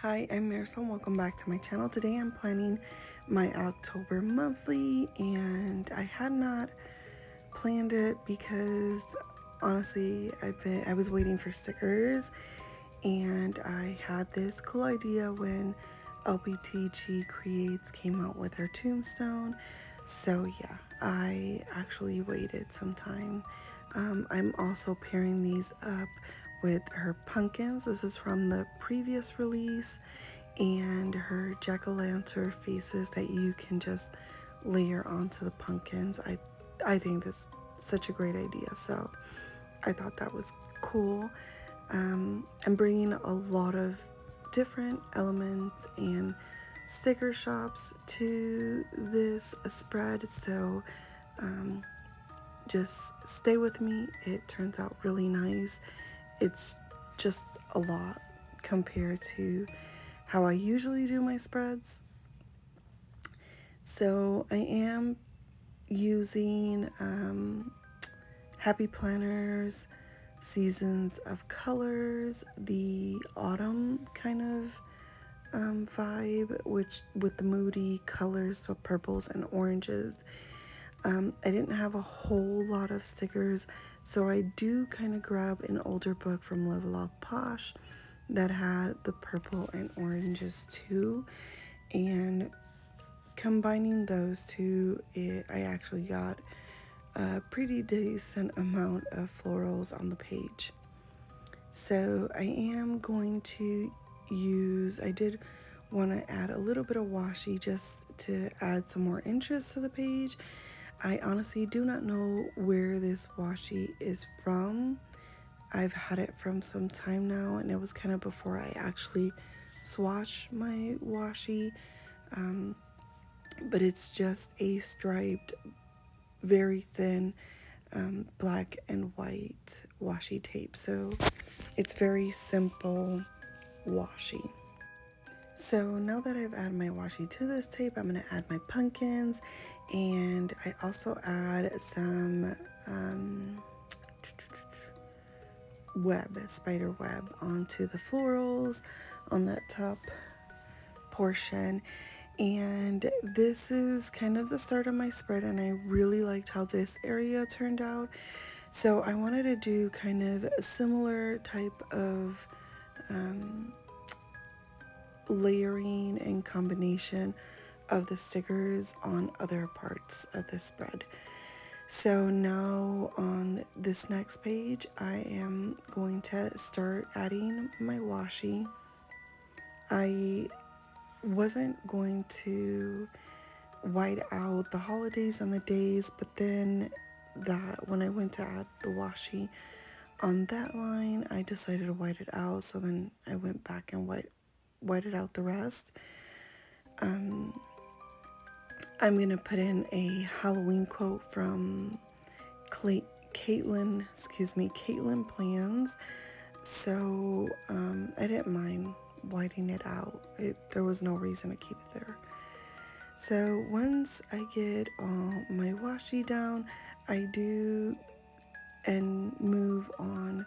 Hi, I'm Marysol. Welcome back to my channel. Today I'm planning my October monthly, and I had not planned it because honestly I was waiting for stickers, and I had this cool idea when LBTG Creates came out with her tombstone. So yeah, I actually waited some time. I'm also pairing these up with her pumpkins. This is from the previous release, and her jack-o'-lantern faces that you can just layer onto the pumpkins. I think this is such a great idea, so I thought that was cool. I'm bringing a lot of different elements and sticker shops to this spread, so just stay with me. It turns out really nice. It's just a lot compared to how I usually do my spreads. So I am using Happy Planners Seasons of Colors, the autumn kind of vibe, which with the moody colors, the purples and oranges. I didn't have a whole lot of stickers, so I do kind of grab an older book from Level Up Posh that had the purple and oranges too, and combining those two, I actually got a pretty decent amount of florals on the page. So I am going to I did want to add a little bit of washi just to add some more interest to the page. I honestly do not know where this washi is from. I've had it from some time now, and it was kind of before I actually swatched my washi. But it's just a striped, very thin black and white washi tape. So it's very simple washi. So now that I've added my washi to this tape, I'm going to add my pumpkins, and I also add some spider web onto the florals on that top portion. And this is kind of the start of my spread, and I really liked how this area turned out. So I wanted to do kind of a similar type of layering and combination of the stickers on other parts of the spread. So now on this next page, I am going to start adding my washi. I wasn't going to white out the holidays and the days, but then when I went to add the washi on that line, I decided to white it out, so then I went back and whited out the rest. I'm gonna put in a Halloween quote from Katelyn Plans. So I didn't mind whiting it out. There was no reason to keep it there. So once I get all my washi down, I do and move on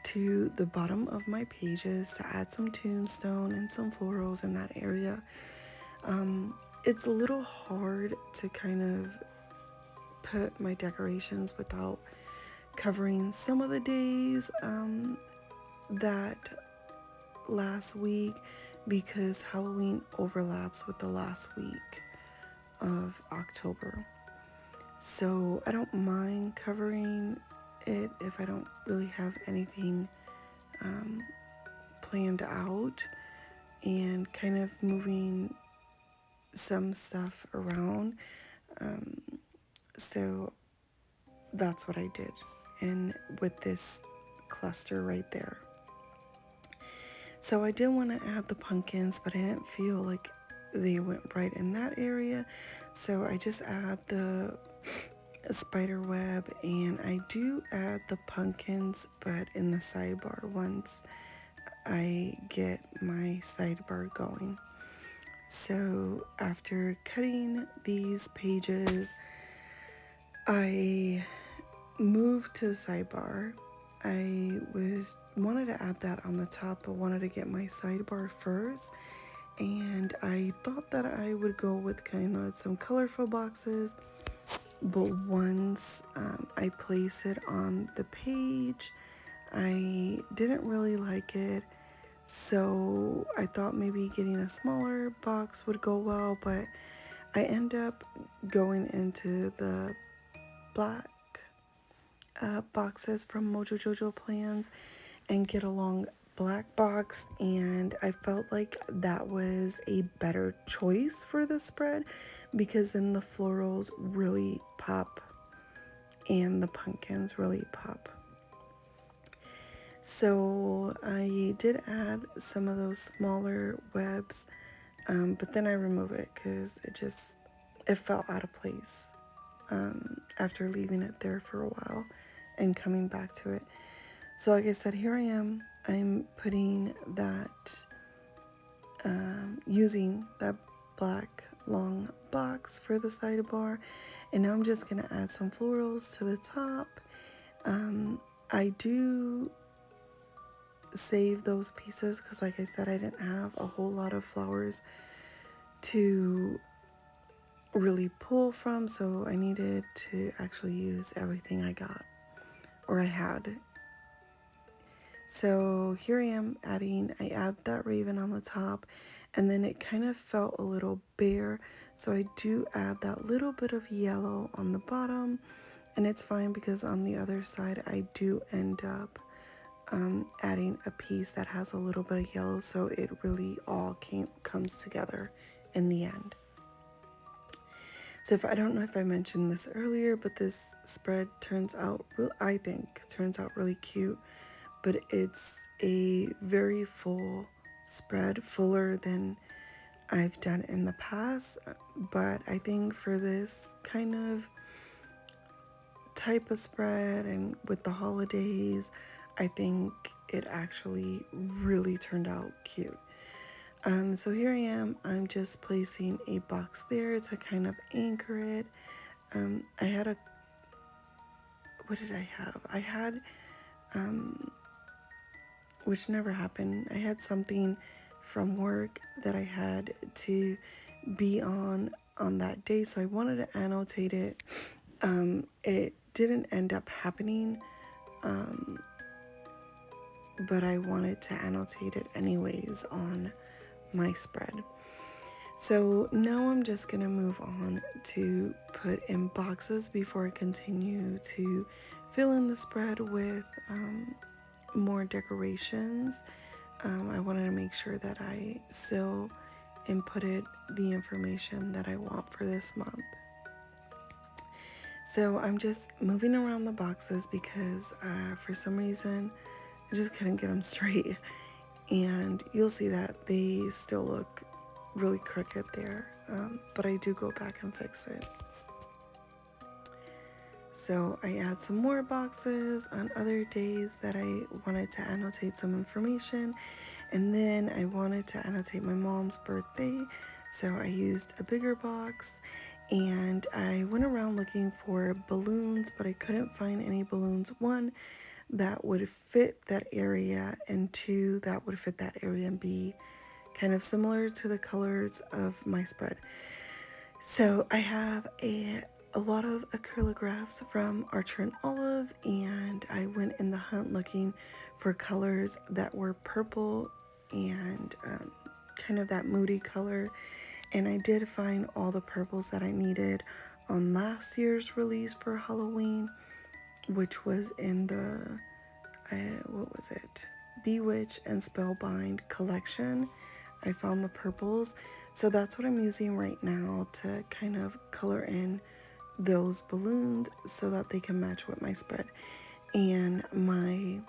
to the bottom of my pages to add some tombstone and some florals in that area. It's a little hard to kind of put my decorations without covering some of the days that last week, because Halloween overlaps with the last week of October. So I don't mind covering it if I don't really have anything planned out, and kind of moving some stuff around. So that's what I did, and with this cluster right there. So I did want to add the pumpkins, but I didn't feel like they went right in that area. So I just add the spider web, and I do add the pumpkins, but in the sidebar once I get my sidebar going. So after cutting these pages, I moved to the sidebar. wanted to add that on the top, but wanted to get my sidebar first. And I thought that I would go with kind of some colorful boxes, but once I place it on the page, I didn't really like it. So I thought maybe getting a smaller box would go well, but I end up going into the black boxes from Mojo Jojo Plans and get a long black box, and I felt like that was a better choice for the spread because then the florals really pop and the pumpkins really pop. So I did add some of those smaller webs, but then I remove it because it felt out of place after leaving it there for a while and coming back to it. So like I said, here I am. I'm putting that, using that black long box for the sidebar, and now I'm just gonna add some florals to the top. I do save those pieces because like I said, I didn't have a whole lot of flowers to really pull from, so I needed to actually use everything I got or I had. So here I am I add that raven on the top, and then it kind of felt a little bare, so I do add that little bit of yellow on the bottom, and it's fine because on the other side I do end up adding a piece that has a little bit of yellow, so it really all comes together in the end. So I don't know if I mentioned this earlier, but this spread I think turns out really cute, but it's a very full spread, fuller than I've done in the past, but I think for this kind of type of spread and with the holidays, I think it actually really turned out cute. So here I am, I'm just placing a box there to kind of anchor it. I had what did I have? I had, which never happened, I had something from work that I had to be on that day, so I wanted to annotate it. It didn't end up happening, but I wanted to annotate it anyways on my spread. So now I'm just gonna move on to put in boxes before I continue to fill in the spread with more decorations. I wanted to make sure that I still inputted the information that I want for this month. So I'm just moving around the boxes because for some reason I just couldn't get them straight, and you'll see that they still look really crooked there, but I do go back and fix it. So I add some more boxes on other days that I wanted to annotate some information, and then I wanted to annotate my mom's birthday, so I used a bigger box, and I went around looking for balloons, but I couldn't find any balloons. One, that would fit that area, and two, that would fit that area and be kind of similar to the colors of my spread. So I have a lot of acrylographs from Archer and Olive, and I went in the hunt looking for colors that were purple and kind of that moody color, and I did find all the purples that I needed on last year's release for Halloween, which was in the Bewitch and Spellbind collection. I found the purples, so that's what I'm using right now to kind of color in those balloons so that they can match with my spread. And my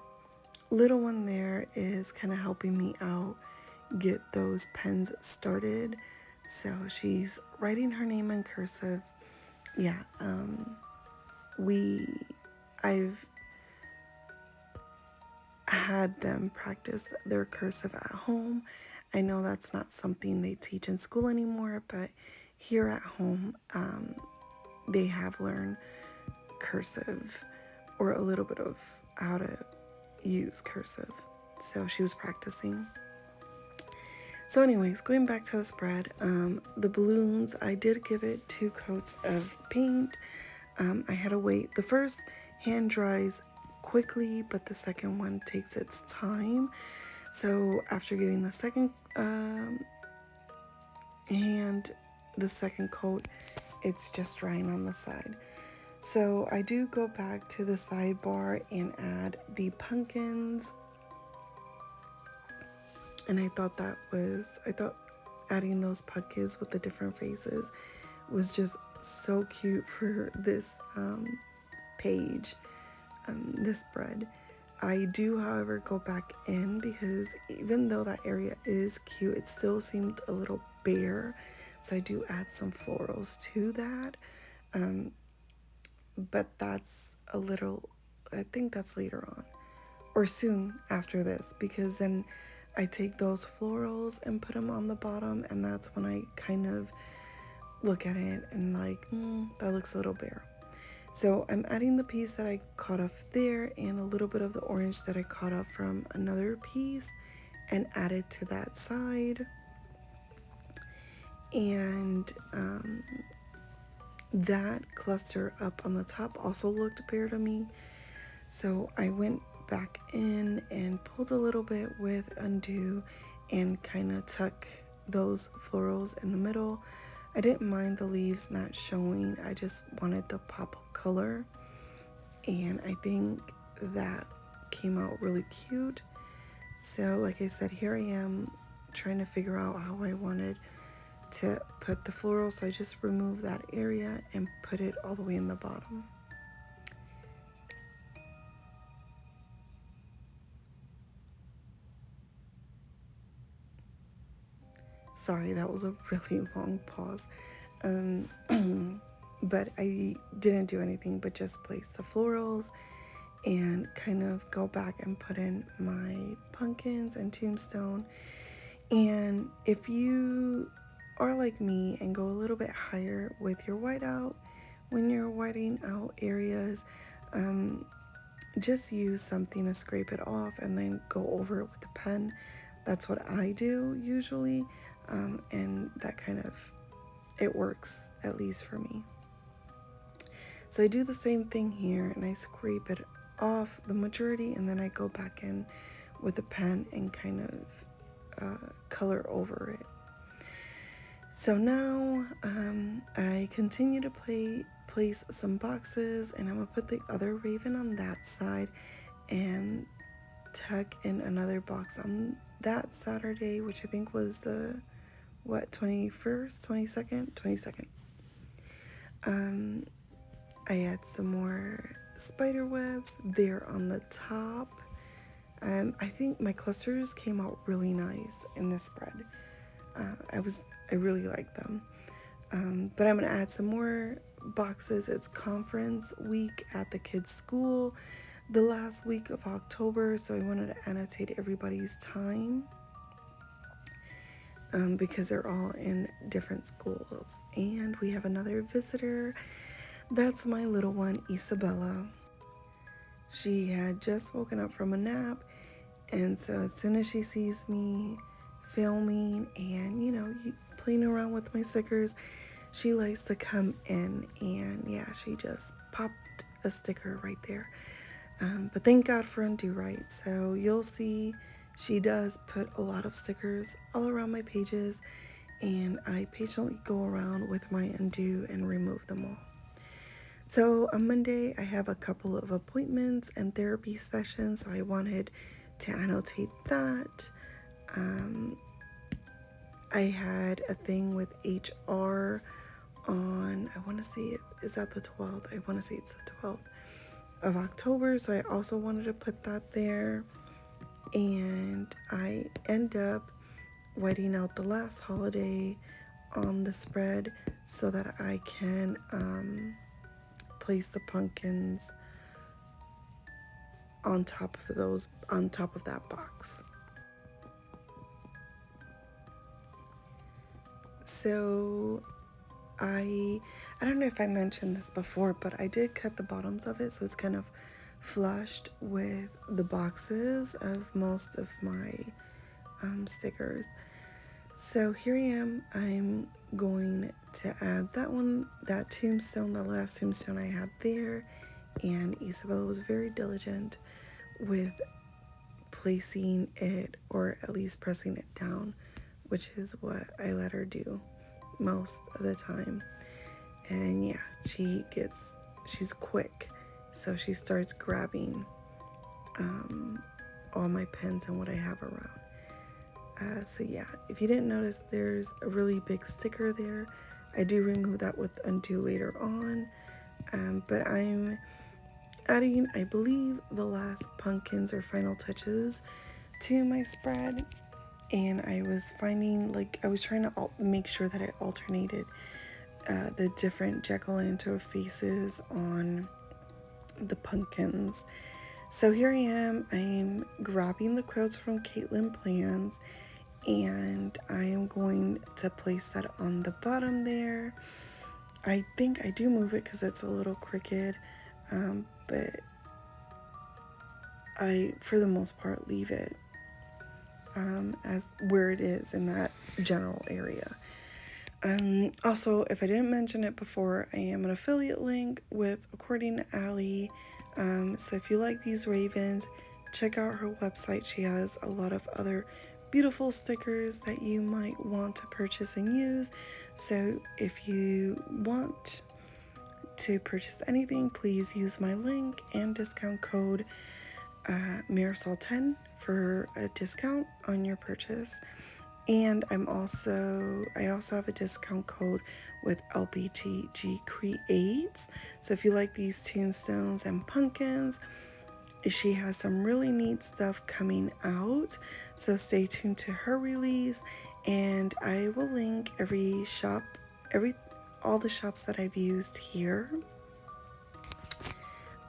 little one there is kind of helping me out get those pens started, so she's writing her name in cursive. Yeah, I've had them practice their cursive at home. I know that's not something they teach in school anymore, but here at home, they have learned cursive or a little bit of how to use cursive. So she was practicing. So anyways, going back to the spread, the balloons, I did give it 2 coats of paint. I had to wait. The first hand dries quickly, but the second one takes its time. So after giving the second the second coat, it's just drying on the side. So I do go back to the sidebar and add the pumpkins. And I thought adding those pumpkins with the different faces was just so cute for this page, this spread. I do, however, go back in because even though that area is cute, it still seemed a little bare. So I do add some florals to that. But that's I think that's later on or soon after this, because then I take those florals and put them on the bottom, and that's when I kind of look at it and like, that looks a little bare. So I'm adding the piece that I cut off there and a little bit of the orange that I cut off from another piece and add it to that side. And that cluster up on the top also looked bare to me. So I went back in and pulled a little bit with undo and kind of tuck those florals in the middle. I didn't mind the leaves not showing. I just wanted the pop of color. And I think that came out really cute. So like I said, here I am trying to figure out how I wanted to put the floral. So I just removed that area and put it all the way in the bottom. Sorry, that was a really long pause. But I didn't do anything but just place the florals and kind of go back and put in my pumpkins and tombstone. And if you are like me and go a little bit higher with your whiteout, when you're whiting out areas, just use something to scrape it off and then go over it with a pen. That's what I do usually. And that it works, at least for me. So I do the same thing here and I scrape it off the majority, and then I go back in with a pen and kind of color over it. So now I continue to place some boxes, and I'm gonna put the other raven on that side and tuck in another box on that Saturday, which I think was the 21st, 22nd. I had some more spider webs there on the top. I think my clusters came out really nice in this spread. I really like them. But I'm gonna add some more boxes. It's conference week at the kids' school, the last week of October, so I wanted to annotate everybody's time. Because they're all in different schools. And we have another visitor. That's my little one, Isabella. She had just woken up from a nap, and so as soon as she sees me filming and, playing around with my stickers, she likes to come in, and yeah, she just popped a sticker right there. But thank God for Undo Right. So you'll see she does put a lot of stickers all around my pages, and I patiently go around with my undo and remove them all. So on Monday, I have a couple of appointments and therapy sessions, so I wanted to annotate that. I had a thing with HR on, I want to say is that the 12th? I want to say it's the 12th of October, so I also wanted to put that there. And I end up whiting out the last holiday on the spread so that I can place the pumpkins on top of that box. So I don't know if I mentioned this before, but I did cut the bottoms of it, so it's kind of flushed with the boxes of most of my stickers. So here I am. I'm going to add that tombstone, the last tombstone I had there, and Isabella was very diligent with placing it, or at least pressing it down, which is what I let her do most of the time. And yeah, she's quick, so she starts grabbing all my pens and what I have around. So yeah, if you didn't notice, there's a really big sticker there. I do remove that with undo later on, but I'm adding, I believe, the last pumpkins or final touches to my spread. And I was finding, like, I was trying to make sure that I alternated the different jack-o'-lantern faces on the pumpkins. So here I am. I'm grabbing the quotes from Katelyn Plans, and I am going to place that on the bottom there. I think I do move it because it's a little crooked, but I, for the most part, leave it as where it is in that general area. Also, if I didn't mention it before, I am an affiliate link with According to Allie. So if you like these ravens, check out her website. She has a lot of other beautiful stickers that you might want to purchase and use. So if you want to purchase anything, please use my link and discount code Marysol10 for a discount on your purchase. And I also have a discount code with LBTG Creates. So if you like these tombstones and pumpkins, she has some really neat stuff coming out. So stay tuned to her release, and I will link all the shops that I've used here.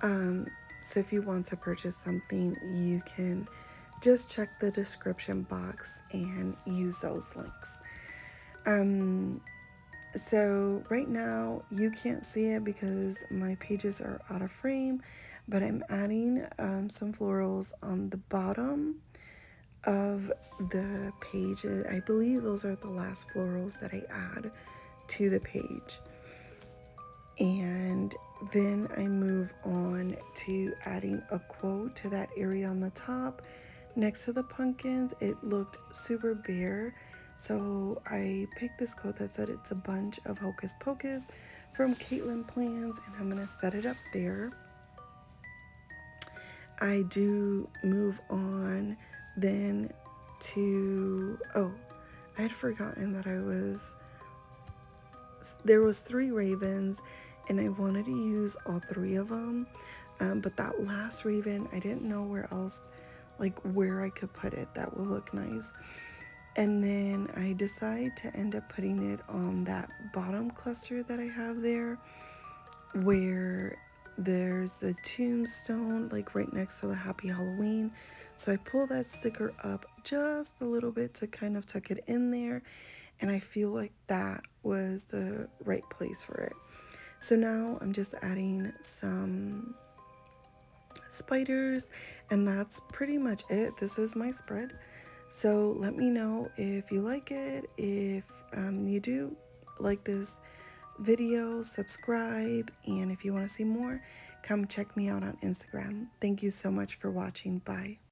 So if you want to purchase something, you can just check the description box and use those links. So right now you can't see it because my pages are out of frame, but I'm adding some florals on the bottom of the page. I believe those are the last florals that I add to the page. And then I move on to adding a quote to that area on the top. Next to the pumpkins, it looked super bare, so I picked this quote that said it's a bunch of hocus pocus from Katelyn Plans, and I'm gonna set it up there. I do move on then to, I had forgotten that there was 3 ravens, and I wanted to use all 3 of them, but that last raven, I didn't know where I could put it that would look nice. And then I decide to end up putting it on that bottom cluster that I have there, where there's the tombstone, like right next to the Happy Halloween. So I pull that sticker up just a little bit to kind of tuck it in there, and I feel like that was the right place for it. So now I'm just adding some spiders, and that's pretty much it. This is my spread. So let me know if you like it. If you do like this video, subscribe, and if you want to see more, come check me out on Instagram. Thank you so much for watching. Bye.